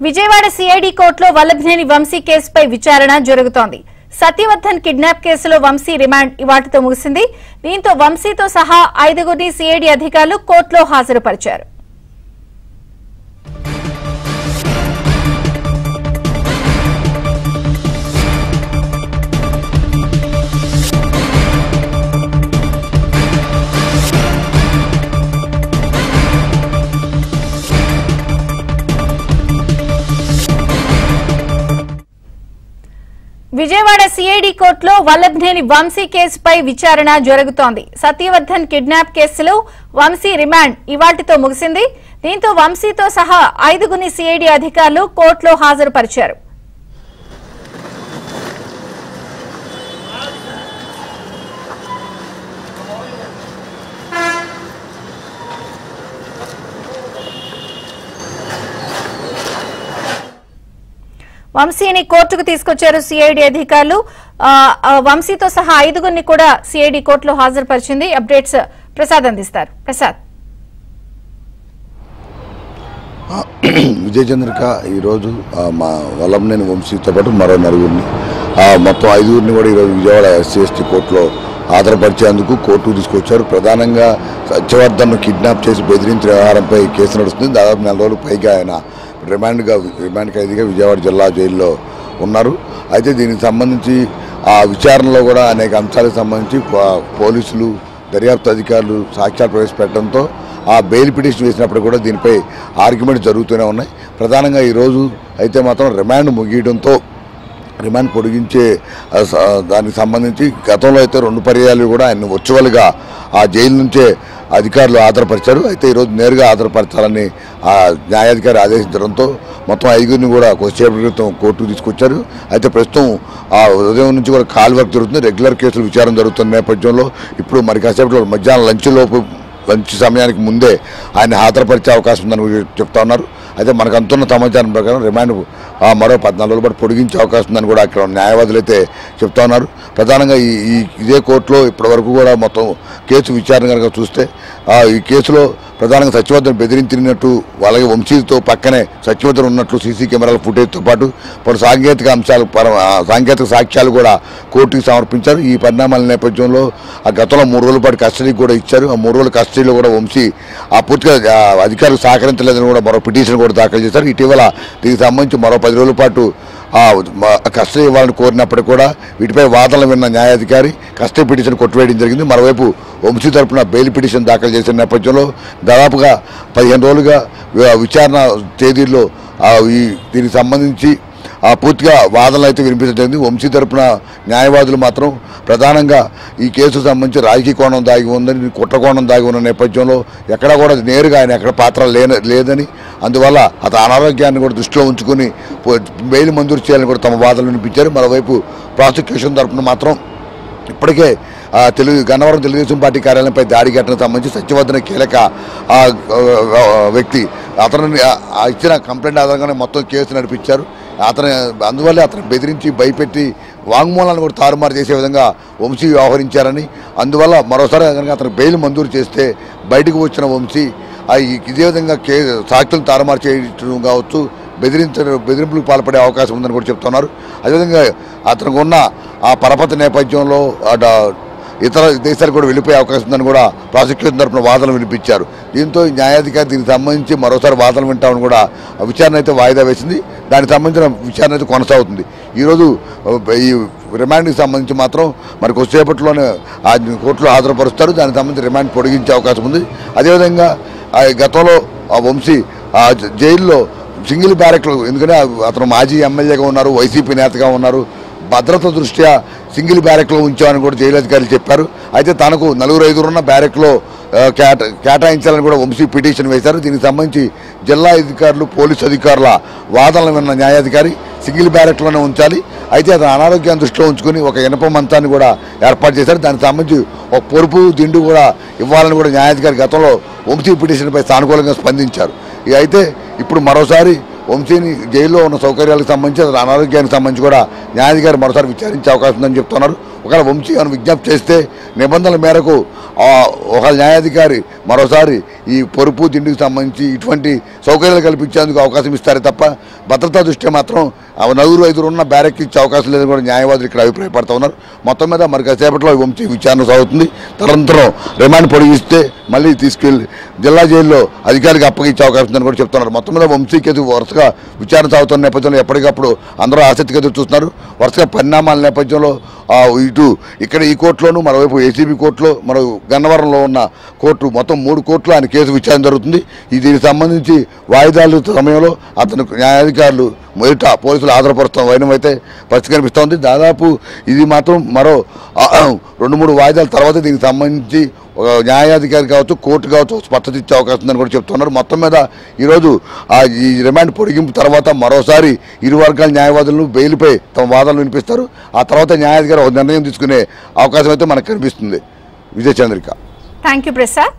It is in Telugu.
విజయవాడ సిఐడి కోర్టులో వల్లభనేని వంశీ కేసుపై విచారణ జరుగుతోంది. సత్యవర్ధన్ కిడ్నాప్ కేసులో వంశీ రిమాండ్ ఇవాటితో ముగిసింది. దీంతో వంశీతో సహా 5గురిని సిఐడి అధికారులు కోర్టులో హాజరుపరిచారు. విజయవాడ సిఐడి కోర్టులో వల్లభనేని వంశీ కేసుపై విచారణ జరుగుతోంది. సత్యవర్ధన్ కిడ్నాప్ కేసులో వంశీ రిమాండ్ ఇవాటితో ముగిసింది. దీంతో వంశీతో సహా 5గురిని సిఐడి అధికారులు కోర్టులో హాజరుపరిచారు. వంశీని కోర్టుకు తీసుకొచ్చారు సిఐడి అధికారులు. వంశీతో సహా 5గురిని కూడా సిఐడి కోర్టులో హాజరుపరిచింది. అప్డేట్స్ ప్రసాద్ అందిస్తారు. ప్రసాద్. విజయచంద్రిక ఈరోజు మా వల్లభనేని వంశీతో పాటు మరో 4గురిని మొత్తం 5గురిని కూడా ఈరోజు విజయవాడ ఎస్సీ కోర్టులో హాజరుపరిచేందుకు కోర్టుకు తీసుకొచ్చారు. ప్రధానంగా సత్యవర్ధన్ను కిడ్నాప్ చేసి బెదిరించిన వ్యవహారంపై కేసు నడుస్తుంది. దాదాపు 4 రోజులు పైగా ఆయన రిమాండ్ ఖైదీగా విజయవాడ జిల్లా జైల్లో ఉన్నారు. అయితే దీనికి సంబంధించి ఆ విచారణలో కూడా అనేక అంశాలకు సంబంధించి పోలీసులు, దర్యాప్తు అధికారులు సాక్ష్యాలు ప్రవేశపెట్టడంతో ఆ బెయిల్ పిటిషన్ వేసినప్పుడు కూడా దీనిపై ఆర్గ్యుమెంట్ జరుగుతూనే ఉన్నాయి. ప్రధానంగా ఈరోజు అయితే మాత్రం రిమాండ్ ముగియడంతో రిమాండ్ పొడిగించే దానికి సంబంధించి గతంలో అయితే 2 పర్యాయాలు కూడా ఆయన వర్చువల్గా ఆ జైలు నుంచే అధికారులు హాజరుపరిచారు. అయితే ఈరోజు నేరుగా హాజరుపరచాలని ఆ న్యాయాధికారి ఆదేశించడంతో మొత్తం 5గురిని కూడా కొద్దిసేపటి క్రితం కోర్టుకు తీసుకొచ్చారు. అయితే ప్రస్తుతం ఆ ఉదయం నుంచి కూడా కాల్ వర్క్ జరుగుతుంది. రెగ్యులర్ కేసులు విచారణ జరుగుతున్న నేపథ్యంలో ఇప్పుడు మరి కాసేపట్లో మధ్యాహ్నం లంచ్ సమయానికి ముందే ఆయన హాజరుపరిచే అవకాశం ఉందని చెప్తా ఉన్నారు. అయితే మనకు అందుతున్న సమాచారం ప్రకారం రిమాండ్ మరో 14 రోజుల పాటు పొడిగించే అవకాశం ఉందని కూడా అక్కడ న్యాయవాదులు అయితే చెప్తా ఉన్నారు. ప్రధానంగా ఇదే కోర్టులో ఇప్పటివరకు కూడా మొత్తం కేసు విచారణ కనుక చూస్తే ఈ కేసులో ప్రధానంగా సత్యవర్ధన్ బెదిరించినట్టు అలాగే వంశీతో పక్కనే సత్యవర్ధన్ ఉన్నట్లు సీసీ కెమెరాల ఫుటేజ్తో పాటు పలు సాంకేతిక సాక్ష్యాలు కూడా కోర్టుకి సమర్పించారు. ఈ పరిణామాల నేపథ్యంలో ఆ గతంలో 3 రోజుల పాటు కస్టడీకి కూడా ఇచ్చారు. ఆ 3 రోజుల కస్టడీలో కూడా వంశీ పూర్తిగా అధికారులు సహకరించలేదని కూడా మరో పిటిషన్ కూడా దాఖలు చేశారు. ఇటీవల దీనికి సంబంధించి మరో 10 రోజుల పాటు కస్టడీ ఇవ్వాలని కోరినప్పటికీ కూడా వీటిపై వాదనలు విన్న న్యాయాధికారి కస్టడీ పిటిషన్ కొట్టివేయడం జరిగింది. మరోవైపు వంశీ తరఫున బెయిల్ పిటిషన్ దాఖలు చేసిన నేపథ్యంలో దాదాపుగా 15 రోజులుగా విచారణ తేదీల్లో దీనికి సంబంధించి పూర్తిగా వాదనలు అయితే వినిపించడం జరిగింది. వంశీ తరఫున న్యాయవాదులు మాత్రం ప్రధానంగా ఈ కేసుకు సంబంధించి రాజకీయ కోణం దాగి ఉందని, కుట్ర కోణం దాగి ఉన్న నేపథ్యంలో ఎక్కడా కూడా నేరుగా ఆయన ఎక్కడ పాత్ర లేదని, అందువల్ల అతని అనారోగ్యాన్ని కూడా దృష్టిలో ఉంచుకుని బెయిల్ మంజూరు చేయాలని కూడా తమ వాదనలు వినిపించారు. మరోవైపు ప్రాసిక్యూషన్ తరఫున మాత్రం ఇప్పటికే గన్నవరం తెలుగుదేశం పార్టీ కార్యాలయంపై దాడి ఘటనకు సంబంధించి సత్యవర్ధన్ కీలక వ్యక్తి అతను ఇచ్చిన కంప్లైంట్ ఆధారంగానే మొత్తం కేసు నడిపించారు. అందువల్లే అతను బెదిరించి భయపెట్టి వాంగ్మూలాన్ని కూడా తారుమారు చేసే విధంగా వంశీ వ్యవహరించారని, అందువల్ల మరోసారి కనుక అతను బెయిల్ మంజూరు చేస్తే బయటకు వచ్చిన వంశీ ఇదే విధంగా సాక్షులను తారుమారు చేయడం కావచ్చు, బెదిరింపులకు పాల్పడే అవకాశం ఉందని కూడా చెప్తున్నారు. అదేవిధంగా అతనికి ఉన్న ఆ పరపతి నేపథ్యంలో ఇతర దేశాలకు కూడా వెళ్ళిపోయే అవకాశం ఉందని కూడా ప్రాసిక్యూషన్ తరఫున వాదనలు వినిపించారు. దీంతో న్యాయాధికారి దీనికి సంబంధించి మరోసారి వాదనలు వింటామని కూడా విచారణ అయితే వాయిదా వేసింది. దానికి సంబంధించిన విచారణ అయితే కొనసాగుతుంది. ఈరోజు ఈ రిమాండ్కి సంబంధించి మాత్రం మరి కొద్దిసేపట్లోనే కోర్టులో హాజరుపరుస్తారు. దానికి సంబంధించి రిమాండ్ పొడిగించే అవకాశం ఉంది. అదేవిధంగా గతంలో వంశీ జైల్లో సింగిల్ బ్యారెక్లో, ఎందుకంటే అతను మాజీ ఎమ్మెల్యేగా ఉన్నారు, వైసీపీ నేతగా ఉన్నారు, భద్రత దృష్ట్యా సింగిల్ బ్యారెక్లో ఉంచామని కూడా జైలు అధికారులు చెప్పారు. అయితే తనకు 4-5 ఉన్న బ్యారెక్లో కేటాయించాలని కూడా వంశీ పిటిషన్ వేశారు. దీనికి సంబంధించి జిల్లా అధికారులు, పోలీసు అధికారుల వాదనలు విన్న న్యాయాధికారి సింగిల్ బ్యారెక్లోనే ఉంచాలి, అయితే అతని అనారోగ్యాన్ని దృష్టిలో ఉంచుకుని ఒక ఇనప మంచాన్ని కూడా ఏర్పాటు చేశారు. దానికి సంబంధించి ఒక పొరుపు దిండు కూడా ఇవ్వాలని కూడా న్యాయాధికారి గతంలో వంశీ పిటిషన్పై సానుకూలంగా స్పందించారు. అయితే ఇప్పుడు మరోసారి వంశీని జైల్లో ఉన్న సౌకర్యాలకు సంబంధించి అతని అనారోగ్యానికి సంబంధించి కూడా న్యాయాధికారి మరోసారి విచారించే అవకాశం ఉందని చెప్తున్నారు. ఒకవేళ వంశీ అని విజ్ఞప్తి చేస్తే నిబంధనల మేరకు ఒక న్యాయాధికారి మరోసారి ఈ పొరుపు తిండికి సంబంధించి ఇటువంటి సౌకర్యాలు కల్పించేందుకు అవకాశం ఇస్తారే తప్ప భద్రతా దృష్ట్యా మాత్రం నలుగురు ఐదుగురు ఉన్న బ్యారెక్ ఇచ్చే అవకాశం లేదని కూడా న్యాయవాదులు ఇక్కడ అభిప్రాయపడుతూ ఉన్నారు. మొత్తం మీద మరి కాసేపట్లో వంశీ విచారణ సాగుతుంది. తదనంతరం రిమాండ్ పొడిగిస్తే మళ్ళీ తీసుకెళ్లి జిల్లా జైల్లో అధికారికి అప్పగించే అవకాశం ఉందని కూడా చెప్తున్నారు. మొత్తం మీద వంశీ కేసు వరుసగా విచారణ సాగుతున్న నేపథ్యంలో ఎప్పటికప్పుడు అందరూ ఆసక్తిగా ఎదురు చూస్తున్నారు. వరుసగా పరిణామాల నేపథ్యంలో ఇక్కడ ఈ కోర్టులోను మరోవైపు ఏసీబీ కోర్టులో మరో గన్నవరంలో ఉన్న కోర్టు మొత్తం 3 కోర్టులో ఆయన కేసు విచారణ జరుగుతుంది. దీనికి సంబంధించి వాయిదాల సమయంలో అతను న్యాయాధికారులు మొదట పోలీసులు హాజరుపరుస్తున్న వైనం అయితే పరిస్థితి కనిపిస్తూ ఉంది. దాదాపు ఇది మాత్రం మరో 2-3 వాయిదాల తర్వాత దీనికి సంబంధించి ఒక న్యాయాధికారి కావచ్చు కోర్టు కావచ్చు స్పష్టత ఇచ్చే అవకాశం ఉందని కూడా చెప్తున్నారు. మొత్తం మీద ఈరోజు ఈ రిమాండ్ పొడిగింపు తర్వాత మరోసారి ఇరు వర్గాల న్యాయవాదులను బెయిల్పై తమ వాదనలు వినిపిస్తారు. ఆ తర్వాత న్యాయాధికారి ఒక నిర్ణయం తీసుకునే అవకాశం అయితే మనకు కనిపిస్తుంది. విజయచంద్రిక. Thank you Prasad.